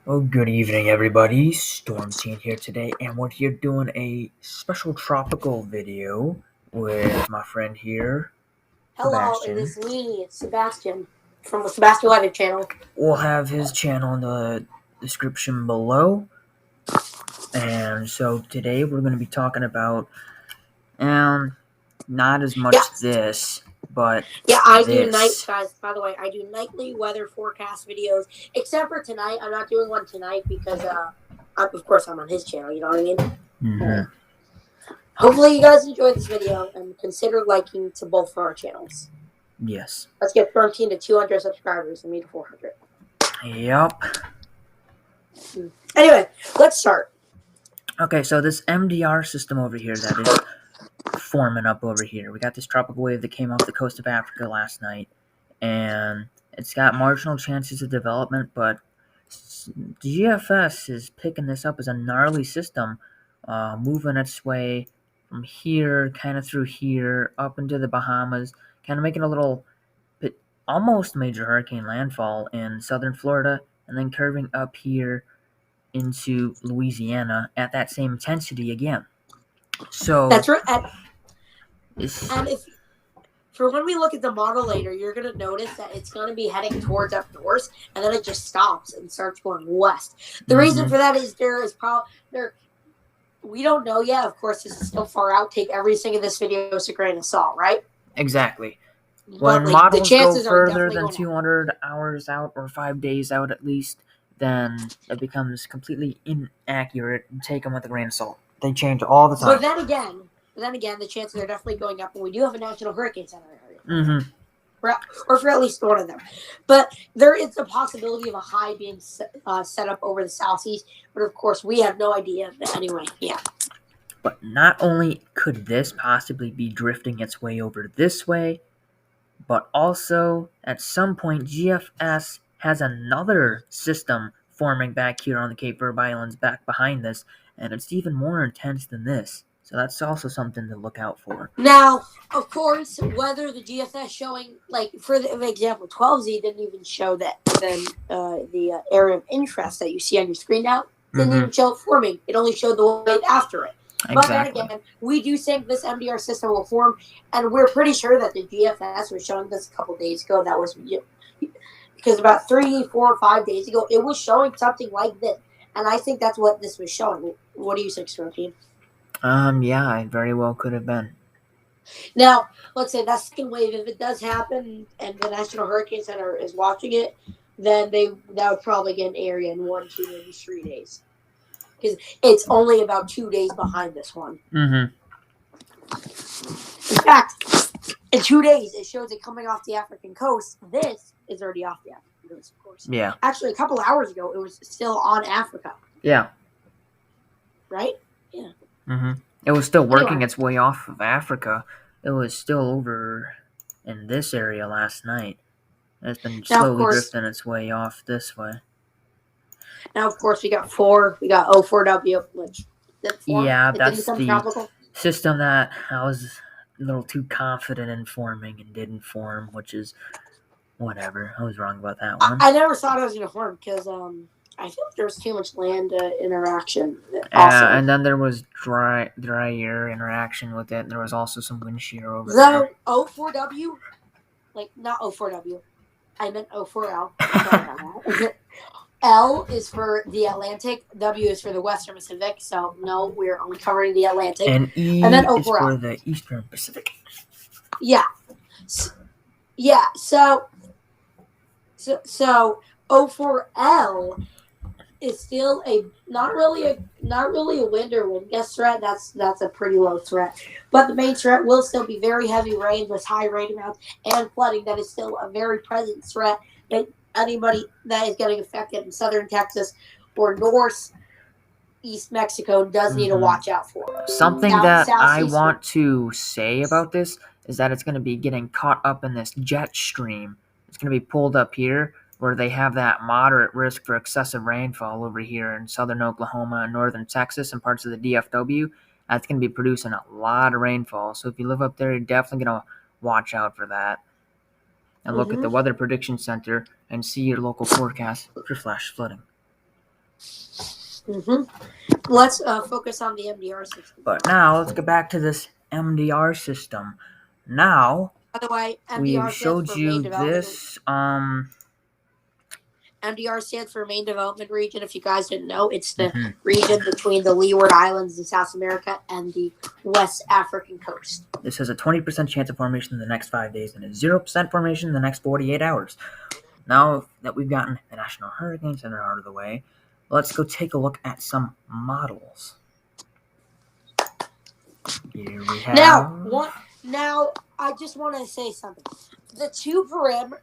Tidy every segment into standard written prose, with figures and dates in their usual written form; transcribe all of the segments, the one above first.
Well, good evening, everybody. Storm Scene here today, and we're here doing a special tropical video with my friend here, Hello, it Sebastian. is me, Sebastian, from the Sebastian Weather Channel. We'll have his channel in the description below. And so today we're going to be talking about, not as much Yes, this, but yeah, I do this. guys. By the way, I do nightly weather forecast videos. Except for tonight, I'm not doing one tonight because, of course, I'm on his channel. You know what I mean? Mm-hmm. Hopefully, you guys enjoyed this video and consider liking to both of our channels. Yes. Let's get 13 to 200 subscribers and me to 400. Yup. Anyway, let's start. Okay, so this MDR system over here that is forming up over here. We got this tropical wave that came off the coast of Africa last night, and it's got marginal chances of development, but GFS is picking this up as a gnarly system, moving its way from here, kind of through here, up into the Bahamas, kind of making a little bit almost major hurricane landfall in southern Florida, and then curving up here into Louisiana at that same intensity again. So That's right. it's And if for when we look at the model later, you're going to notice that it's going to be heading towards up north, and then it just stops and starts going west. The reason for that is we don't know yet. Of course, this is still far out. Take everything in this video as a grain of salt, right? Exactly. But When like the models go chances are further definitely than going up. 200 hours out or 5 days out at least, then it becomes completely inaccurate and take them with a grain of salt. They change all the time. But then again, the chances are definitely going up, and we do have a National Hurricane Center area. Or for at least one of them. But there is a possibility of a high being set up over the southeast. But of course, we have no idea. But anyway, yeah. But not only could this possibly be drifting its way over this way, but also at some point GFS has another system forming back here on the Cape Verde Islands back behind this, and it's even more intense than this. So that's also something to look out for. Now, of course, whether the GFS showing, like for example, 12Z didn't even show that the area of interest that you see on your screen now didn't even show it forming. It only showed the wave after it. Exactly. But then again, we do think this MDR system will form, and we're pretty sure that the GFS was showing this a couple days ago. That was because about 3, 4, 5 days ago, it was showing something like this, and I think that's what this was showing. What do you think, Stroke? Yeah, it very well could have been. Now, let's say that second wave, if it does happen and the National Hurricane Center is watching it, then that would probably get an area in 1, 2, maybe 3 days. Because it's only about 2 days behind this one. Mm-hmm. In fact, in 2 days, it shows it coming off the African coast. This is already off the African coast, of course. Yeah. Actually, a couple hours ago, it was still on Africa. Yeah. Right? Yeah. Mm-hmm. It was still working its way off of Africa. It was still over in this area last night. It's been slowly drifting its way off this way. Now, of course, we got O4W, which yeah, that's the system that I was a little too confident in forming and didn't form, which is whatever. I was wrong about that one. I never thought it was going to form because I feel like there was too much land interaction. And then there was drier interaction with it. And there was also some wind shear over there. O4W, like not O4W, I meant O4L. L is for the Atlantic, W is for the Western Pacific. So no, we're only covering the Atlantic. And E and then O4L is for the Eastern Pacific. Yeah, yeah. So O4L is still not really a wind or wind gust threat. That's a pretty low threat. But the main threat will still be very heavy rain with high rain amounts and flooding. That is still a very present threat that anybody that is getting affected in southern Texas or northeast Mexico does need to watch out for. Something that I want to say about this is that it's going to be getting caught up in this jet stream. It's going to be pulled up here where they have that moderate risk for excessive rainfall over here in southern Oklahoma and northern Texas and parts of the DFW. That's going to be producing a lot of rainfall. So if you live up there, you're definitely going to watch out for that. And look at the Weather Prediction Center and see your local forecast for flash flooding. Let's focus on the MDR system. But now let's get back to this MDR system. Now By the way, we've MDR stands showed for main you development. this. MDR stands for main development region. If you guys didn't know, it's the Mhm. region between the Leeward Islands in South America and the West African coast. This has a 20% chance of formation in the next 5 days and a 0% formation in the next 48 hours. Now that we've gotten the National Hurricane Center out of the way, let's go take a look at some models. Here we have. Now, I just want to say something. The two parameters.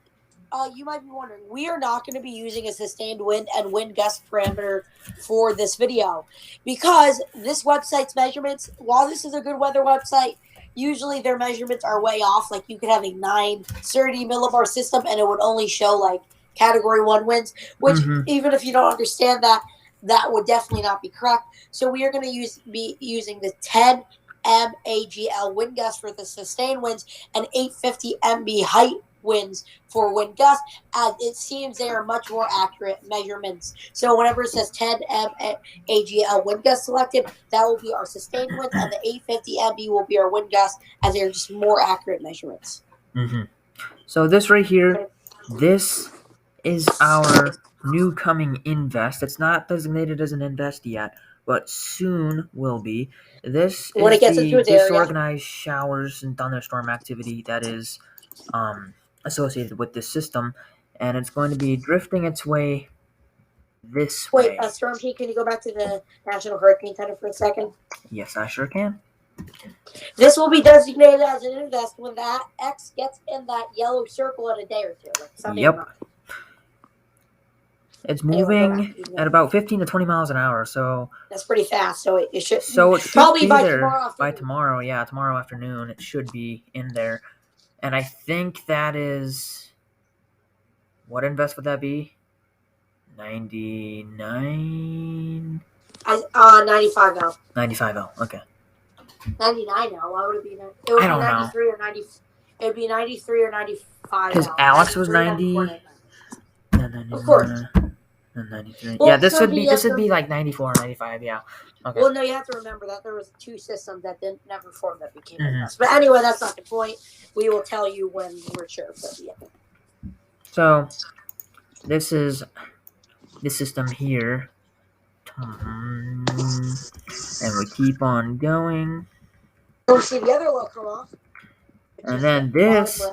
You might be wondering, we are not going to be using a sustained wind and wind gust parameter for this video because this website's measurements, while this is a good weather website, usually their measurements are way off. Like you could have a 930 millibar system and it would only show like category 1 winds, which even if you don't understand that, that would definitely not be correct. So we are going to be using the 10 MAGL wind gust for the sustained winds and 850 MB height winds for wind gusts, and it seems they are much more accurate measurements. So whenever it says 10 AGL wind gust selected, that will be our sustained winds, and the 850 MB will be our wind gusts, as they are just more accurate measurements. So this right here, this is our new coming invest. It's not designated as an invest yet, but soon will be. This when is it gets the into its disorganized showers and thunderstorm activity that is associated with this system, and it's going to be drifting its way this way. Wait, Storm P, can you go back to the National Hurricane Center for a second? Yes, I sure can. This will be designated as an invest when that X gets in that yellow circle in a day or two. Like Sunday Yep. night. It's moving at about 15 to 20 miles an hour, so that's pretty fast. So it should. So it should probably be by there tomorrow afternoon. by tomorrow. Yeah, tomorrow afternoon it should be in there, and I think that is what invest would that be? 99. 95L. 95L. Okay. 99L. Why would it be? It would I don't be 93 know. or 90. It would be 93 or 95. Because Alex was 90. Of course. 93. Well, yeah, this would be like 94 or 95. Yeah. Okay. Well, no, you have to remember that there was 2 systems that didn't never form that became invest. But anyway, that's not the point. We will tell you when we're sure. But yeah. So this is the system here, and we keep on going. We'll see the other low come off. And then this,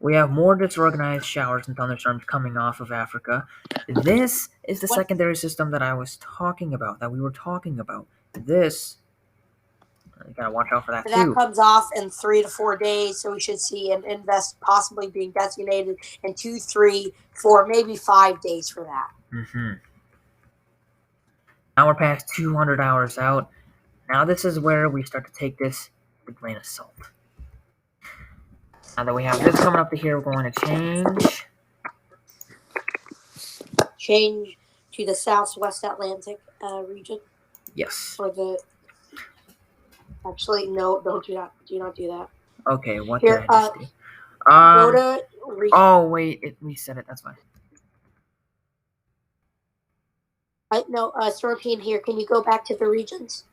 we have more disorganized showers and thunderstorms coming off of Africa. This is the secondary system that I was talking about, that we were talking about. This, you gotta watch out for that too. That comes off in 3 to 4 days, so we should see an invest possibly being designated in 2, 3, 4, maybe 5 days for that. Now we're past 200 hours out. Now this is where we start to take this with a grain of salt. Now that we have this coming up to here, we're going to change to the Southwest Atlantic region. Yes. Actually, no, don't do that. Do not do that. Okay, what did I just do? Go to region. Oh, wait, it reset it. That's fine. No, Storpine here. Can you go back to the regions?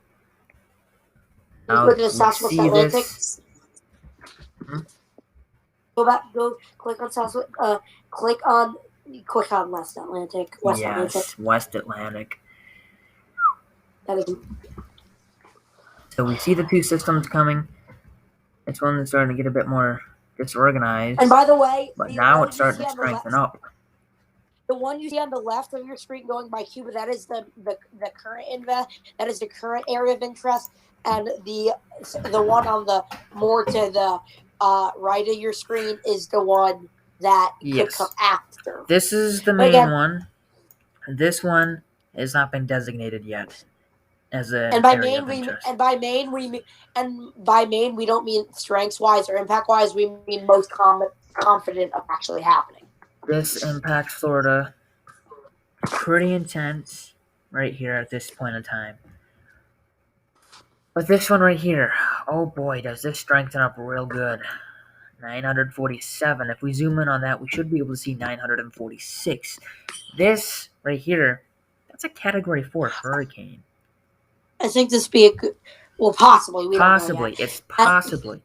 Now, go to the Southwest Atlantic. Go back. Go click on Southwest. Click on West Atlantic. Yes, West Atlantic. That is. So we see the 2 systems coming. It's one that's starting to get a bit more disorganized. And by the way, but now it's starting to strengthen up. The one you see on the left of your screen going by Cuba, that is the current invest. That is the current area of interest, and the one on the more to the right of your screen is the one that could come after. This is the main one. This one has not been designated yet as a area of interest. And by main we don't mean strengths wise or impact wise. We mean most confident of actually happening. This impacts Florida pretty intense right here at this point in time. But this one right here, oh boy, does this strengthen up real good. 947. If we zoom in on that, we should be able to see 946. This right here, That's a Category 4 hurricane. I think this be a good. Well, possibly. We don't know Possibly. yet. It's possibly.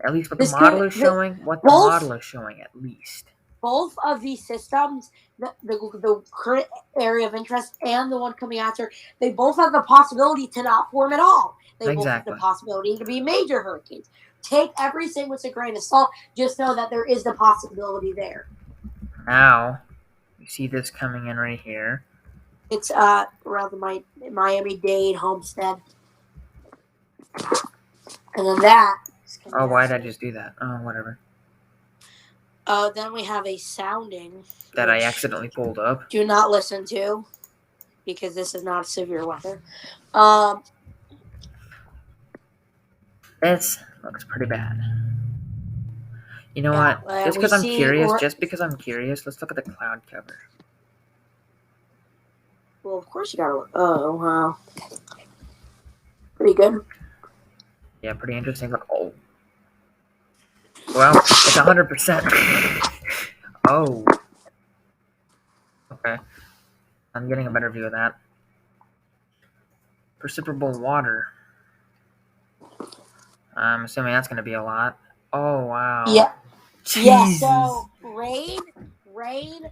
At least what the This model could is showing. What the both model is showing, at least. both of these systems, the current area of interest and the one coming after, they both have the possibility to not form at all. They both have the Exactly. possibility to be major hurricanes. Take everything with a grain of salt. Just know that there is the possibility there. Now, you see this coming in right here. It's around the Miami-Dade homestead, and then that. Oh, why did I just do that? Oh, whatever. Then we have a sounding That I accidentally pulled up. Do not listen to, because this is not severe weather. This looks pretty bad. You know Yeah, what? Just because I'm curious, let's look at the cloud cover. Well, of course you gotta look. Oh, wow. Pretty good. Yeah, pretty interesting. Look, oh. Well, it's 100%. Oh. Okay. I'm getting a better view of that. Precipitable water. I'm assuming that's going to be a lot. Oh, wow. Yeah. Jesus. Yeah, so rain,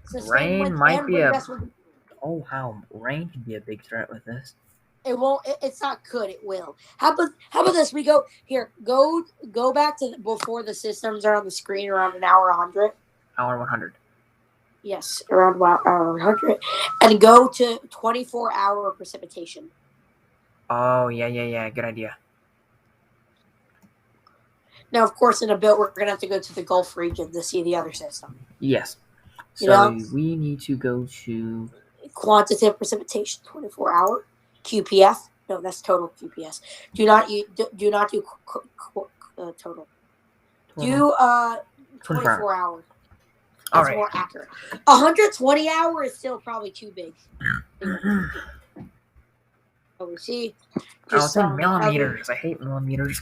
sustained Rain wind, might and be wind a... gusts. Oh, wow. Rain could be a big threat with this. It won't. It's not good. It will. How about this? We go here. Go back to before the systems are on the screen. Around an hour 100. Hour 100. Yes, around hour 100, and go to 24-hour precipitation. Oh, yeah. Good idea. Now, of course, in a bit, we're going to have to go to the Gulf region to see the other system. Yes. So we need to go to... Quantitative precipitation, 24-hour. QPF. No, that's total QPS. Do not do total. Do 24 hour. That's more accurate. 120 hour is still probably too big. So we see. It's in millimeters. I hate millimeters.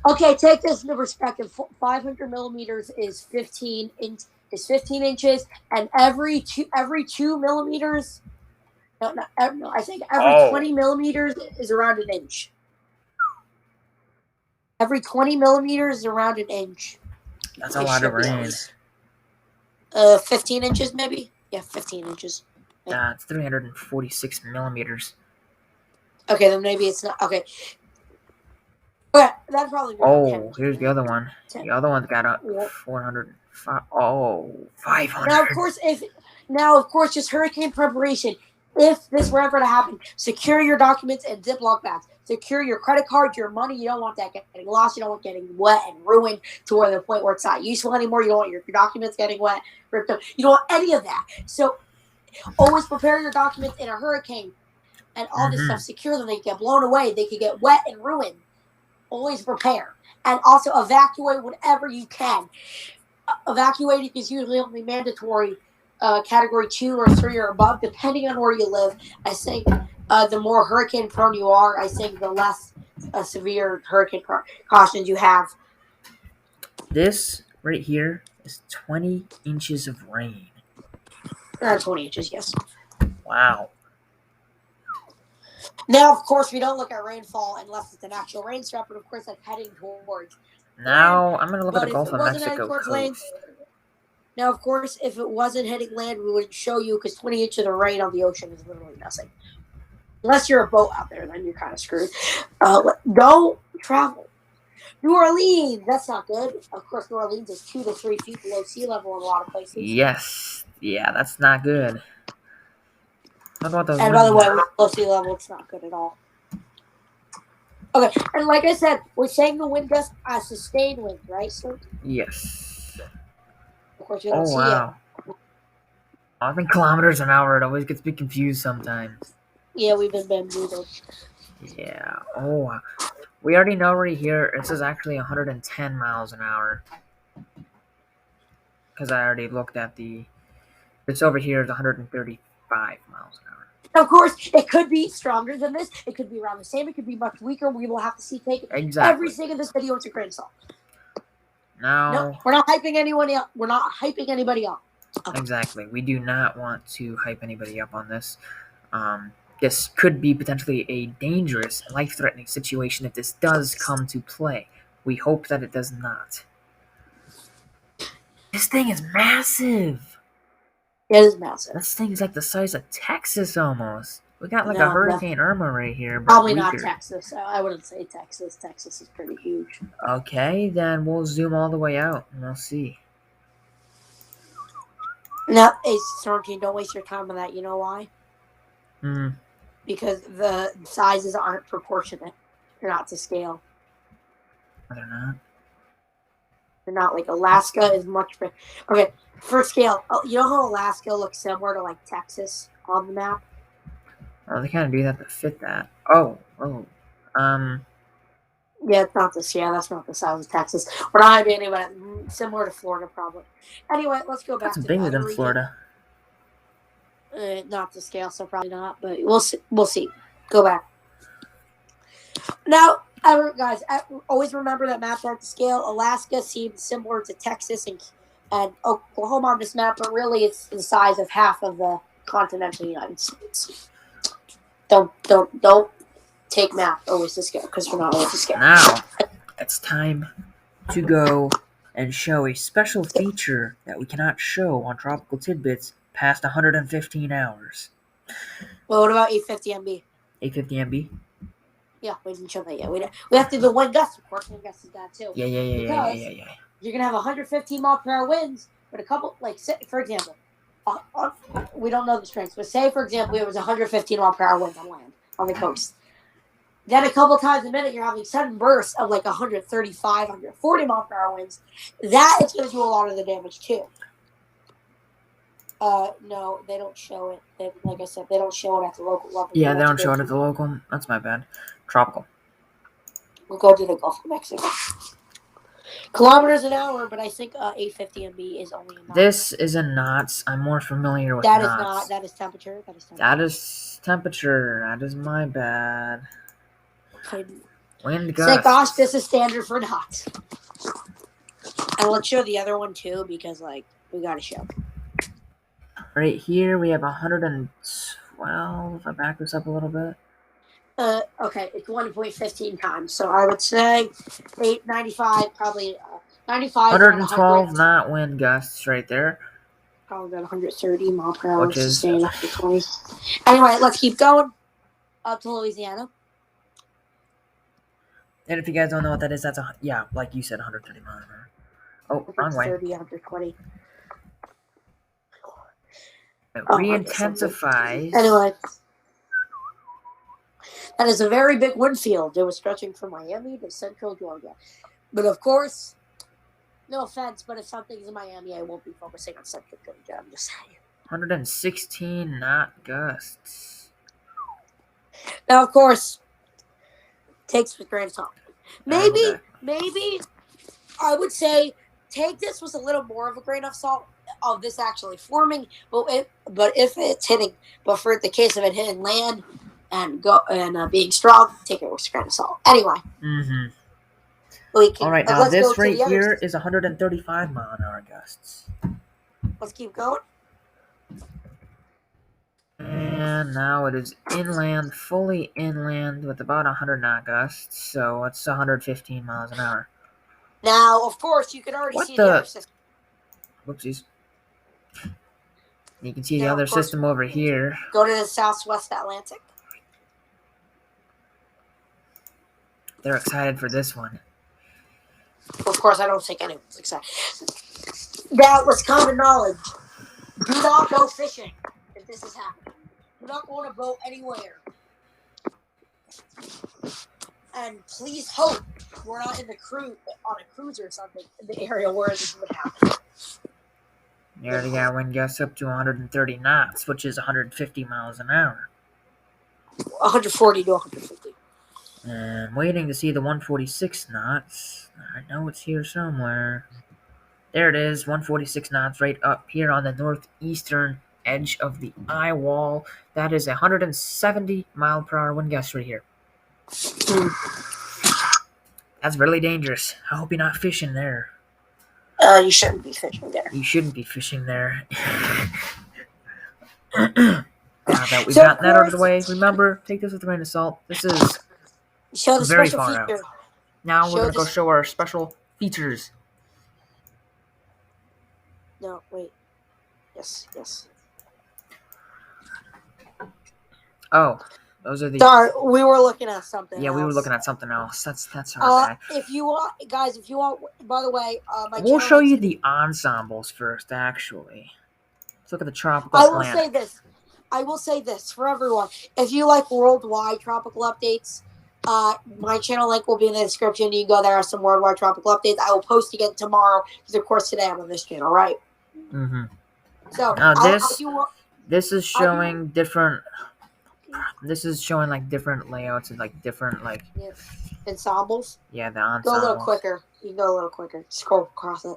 Okay, take this into perspective. 500 millimeters is 15 inches, and every two millimeters. No, I think every 20 millimeters is around an inch. Every 20 millimeters is around an inch. That's a lot of rain. 15 inches maybe? Yeah, 15 inches. Yeah, it's 346 millimeters. Okay, then maybe it's not. Okay. Okay, that'd probably be 10, here's the other one. 10. The other one's got a 405. Oh, 500. Now, of course, just hurricane preparation. If this were ever to happen, secure your documents in Ziploc bags. Secure your credit card, your money. You don't want that getting lost. You don't want getting wet and ruined to where the point where it's not useful anymore. You don't want your documents getting wet, ripped up. You don't want any of that. So always prepare your documents in a hurricane and all this stuff. Secure them. They can get blown away. They can get wet and ruined. Always prepare. And also evacuate whenever you can. Evacuating is usually only mandatory category 2 or 3 or above, depending on where you live. I think the more hurricane prone you are, I think the less severe hurricane precautions you have. This right here is 20 inches of rain. 20 inches, yes. Wow. Now, of course, we don't look at rainfall unless it's an actual rainstorm, but of course that's heading towards. Now, I'm going to look at the Gulf of Mexico coast. Land, now, of course, if it wasn't hitting land, we wouldn't show you because 20 inches of rain on the ocean is literally nothing. Unless you're a boat out there, then you're kind of screwed. Don't travel. New Orleans, that's not good. Of course, New Orleans is 2 to 3 feet below sea level in a lot of places. Yes. Yeah, that's not good. What about those? And by the way, below sea level, it's not good at all. Okay, and like I said, we're saying the wind gust are sustained wind, right? So yes. Of course, you don't see it. I think kilometers an hour. It always gets me confused sometimes. Yeah, we've been bamboozled. Yeah. Oh, wow. We already know right here. This is actually 110 miles an hour. Because I already looked at the. This over here is 135 miles an hour. Of course, it could be stronger than this. It could be around the same. It could be much weaker. We will have to see. Take everything in this video with a grain of salt. No, we're not hyping anyone else. We're not hyping anybody up. Exactly. We do not want to hype anybody up on this. This could be potentially a dangerous, life-threatening situation if this does come to play. We hope that it does not. This thing is massive. It is massive. This thing is like the size of Texas almost. We got like a No, Hurricane Irma right here, but probably not weaker. Texas. I wouldn't say Texas. Texas is pretty huge. Okay, then we'll zoom all the way out and we'll see. No, Ace Storm King, don't waste your time on that. You know why? Hmm. Because the sizes aren't proportionate. They're not to scale. They're not. They're not like Alaska is much bigger. Okay, for scale, you know how Alaska looks similar to like Texas on the map? Oh, they kind of do that to fit that. Oh. Yeah, it's not this. Yeah, that's not the size of Texas. We're not having anybody similar to Florida, probably. Anyway, let's go back That's to bigger the other than region. Florida. Not to scale, so probably not. But we'll see. We'll see. Go back. Now, guys, always remember that maps aren't to scale. Alaska seems similar to Texas and Oklahoma on this map, but really it's the size of half of the continental United States. Don't take map always to scale because we're not always to scale. Now, it's time to go and show a special feature that we cannot show on Tropical Tidbits past 115 hours. Well, what about 850 MB? 850 MB? Yeah, we didn't show that yet. We have to do the one gust, of course. One gust is that too. Yeah. You're gonna have 115 mile per hour winds, but a couple, like, for example, we don't know the strengths, but say for example it was 115 mile per hour winds on land on the coast. Then a couple times a minute you're having sudden bursts of like 135, 140 mile per hour winds. That is going to do a lot of the damage too. No, they don't show it. Like I said, they don't show it at the local level. Yeah, they don't show it at the local. That's my bad. Tropical. We'll go to the Gulf of Mexico. Kilometers an hour, but I think 850 MB is only a knot. This is a knots. I'm more familiar with that knots. That is temperature. That is temperature. That is my bad. Wind gusts. Say, gosh, this is standard for knots. And let's show the other one too, because like we gotta show. Right here we have 112. If I back this up a little bit. Okay, it's 1.15 times. So I would say 895, probably 95. 112 knot wind gusts right there. Probably about 130 mile per hour. Which is sustained up to 20. Anyway, let's keep going up to Louisiana. And if you guys don't know what that is, that's like you said, 130 miles an hour. Oh, wrong way. 30, 120. It re-intensifies. Anyway, that is a very big wind field. It was stretching from Miami to central Georgia. But of course, no offense, but if something's in Miami, I won't be focusing on central Georgia. I'm just saying. 116 knot gusts. Now, of course, takes with a grain of salt. Maybe I would say take this with a little more of a grain of salt of this actually forming, but if it's hitting, but for the case of it hitting land and being strong, take it with a grain of salt. Anyway, all right, now this right here is 135 mile an hour gusts. Let's keep going. And now it is inland, fully inland with about 100 knot gusts, so it's 115 miles an hour. Now, of course, you can already see the other system. Whoopsies. You can see the other system over here. Go to the southwest Atlantic. They're excited for this one. Of course, I don't think anyone's excited. That was common knowledge. Do not go fishing if this is happening. Do not go on a boat anywhere. And please hope we're not on a cruise or something in the area where this would happen. You already got wind gusts up to 130 knots, which is 150 miles an hour. 140 to 150. And waiting to see the 146 knots. I know it's here somewhere. There it is, 146 knots right up here on the northeastern edge of the eye wall. That is 170 mile per hour wind gust right here. That's really dangerous. I hope you're not fishing there. You shouldn't be fishing there. You shouldn't be fishing there. Now that we've gotten that out of the way, remember, take this with a grain of salt. This is show the very special far out. feature. Now we're going to go show our special features. No, wait. Yes. Oh, those are the... Sorry, we were looking at something else. Yeah, we were looking at something else. That's our bad. If you want, guys, by the way, we'll show you the ensembles first, actually. Let's look at the tropical Atlantic. I will say this for everyone. If you like worldwide tropical updates, my channel link will be in the description. You can go there for some worldwide tropical updates. I will post again tomorrow because, of course, today I'm on this channel, right? Mm-hmm. So this is showing different. This is showing like different layouts and like different like ensembles. Yeah, the ensembles. Go a little quicker. You can go a little quicker. Scroll across it.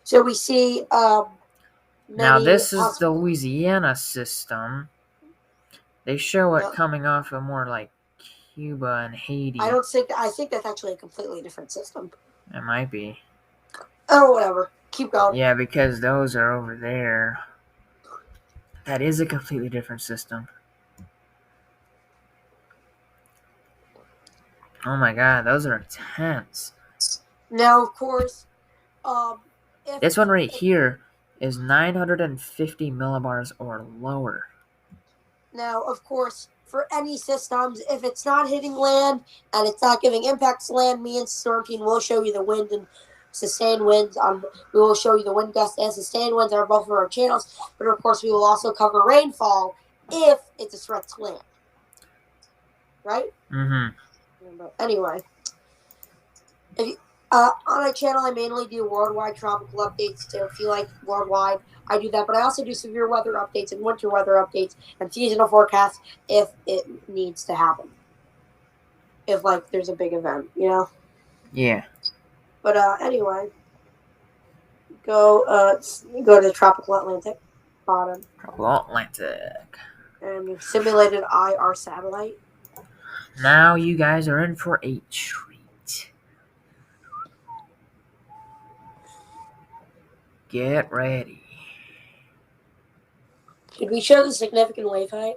So we see. Now this is the Louisiana System. They show it coming off of more like Cuba and Haiti. I think that's actually a completely different system. It might be. Oh, whatever. Keep going. Yeah, because those are over there. That is a completely different system. Oh my god, those are intense. Now, of course, this one right here is 950 millibars or lower. Now, of course, for any systems, if it's not hitting land and it's not giving impacts to land, me and Storm Team will show you the wind and sustained winds. We will show you the wind gusts and sustained winds on both of our channels. But, of course, we will also cover rainfall if it's a threat to land. Right? Mm-hmm. But anyway, on my channel, I mainly do worldwide tropical updates. So if you like worldwide, I do that. But I also do severe weather updates and winter weather updates and seasonal forecasts if it needs to happen. If, like, there's a big event, you know? Yeah. But anyway, go to the tropical Atlantic bottom. Tropical Atlantic. And we've simulated IR satellite. Now you guys are in for a treat. Get ready. Should we show the significant wave height?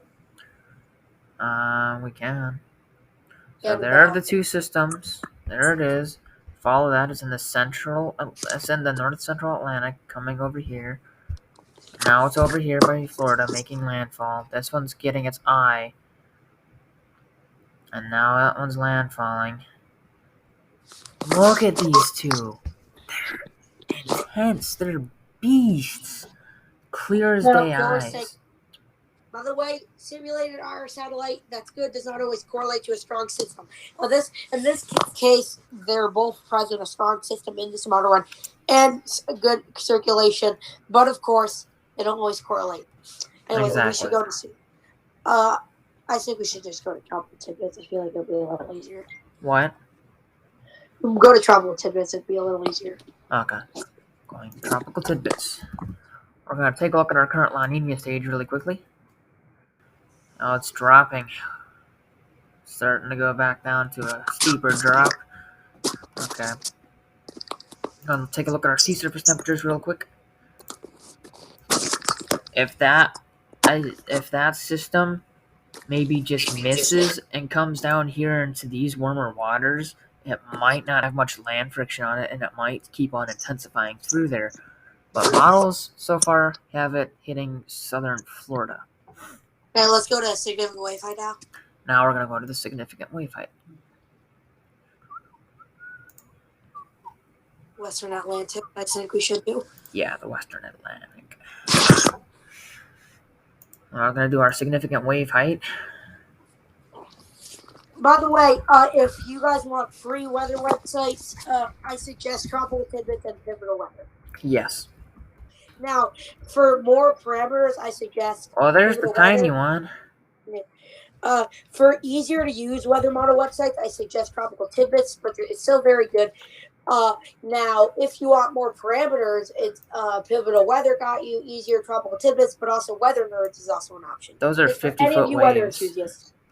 We can. So there are the two systems. There it is. Follow that. It's in the north central Atlantic, coming over here. Now it's over here by Florida, making landfall. This one's getting its eye. And now that one's landfalling. Look at these two. They're intense. They're beasts. Clear as day eyes. By the way, simulated IR satellite, that's good, does not always correlate to a strong system. Well, in this case, they're both present, a strong system in this model run and a good circulation. But, of course, they don't always correlate. Anyway, exactly. We should go to... I think we should just go to Tropical Tidbits. I feel like it'll be a little easier. What? We'll go to Tropical Tidbits. It'd be a little easier. Okay. Going to Tropical Tidbits. We're going to take a look at our current La Nina stage really quickly. Oh, it's dropping. Starting to go back down to a steeper drop. Okay. Gonna take a look at our sea surface temperatures real quick. If that system maybe just misses and comes down here into these warmer waters, it might not have much land friction on it, and it might keep on intensifying through there. But models so far have it hitting southern Florida. Okay, let's go to significant wave height now. Now we're going to go to the significant wave height. Western Atlantic, I think we should do. Yeah, the Western Atlantic. We're going to do our significant wave height. By the way, if you guys want free weather websites, I suggest Tropical Tidbits and Pivotal Weather. Yes. Now, for more parameters, I suggest... Oh, there's the tiny one. For easier to use weather model websites, I suggest Tropical Tidbits, but it's still very good. Now, if you want more parameters, it's Pivotal Weather got you, easier Tropical Tidbits, but also Weather Nerds is also an option. Those are 50-foot waves.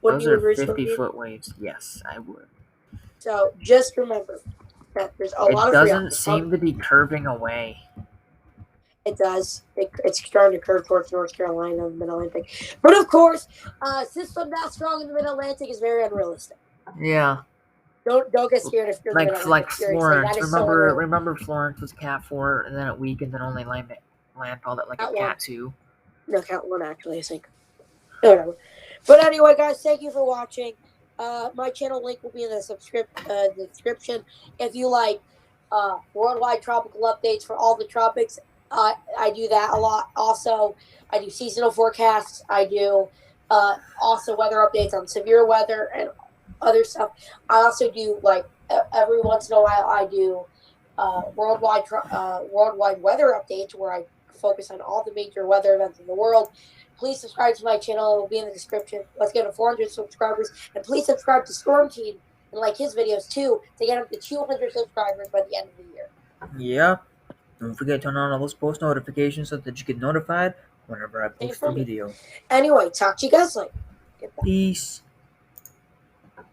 Those are 50-foot waves. Yes, I would. So just remember, There's a lot It of free doesn't options. seem to be curving away. It does. It's starting to curve towards North Carolina and the Mid-Atlantic. But of course, system that strong in the Mid-Atlantic is very unrealistic. Yeah. Don't get scared if you're in the Mid-Atlantic. Like Seriously, Florence. that is so unrealistic. Remember Florence was Cat 4, and then it weakened and only landfalled at like a Cat 2. No, Cat 1 actually, I think. Whatever. But anyway, guys, thank you for watching. My channel link will be in the description. If you like worldwide tropical updates for all the tropics, I do that a lot. Also, I do seasonal forecasts. I do also weather updates on severe weather and other stuff. I also do every once in a while I do worldwide weather updates where I focus on all the major weather events in the world. Please subscribe to my channel. It will be in the description. Let's get to 400 subscribers. And please subscribe to Storm Team and like his videos too to get up to 200 subscribers by the end of the year. Yeah. Don't forget to turn on all those post notifications so that you get notified whenever I post a video. Anyway, talk to you guys later. Goodbye. Peace.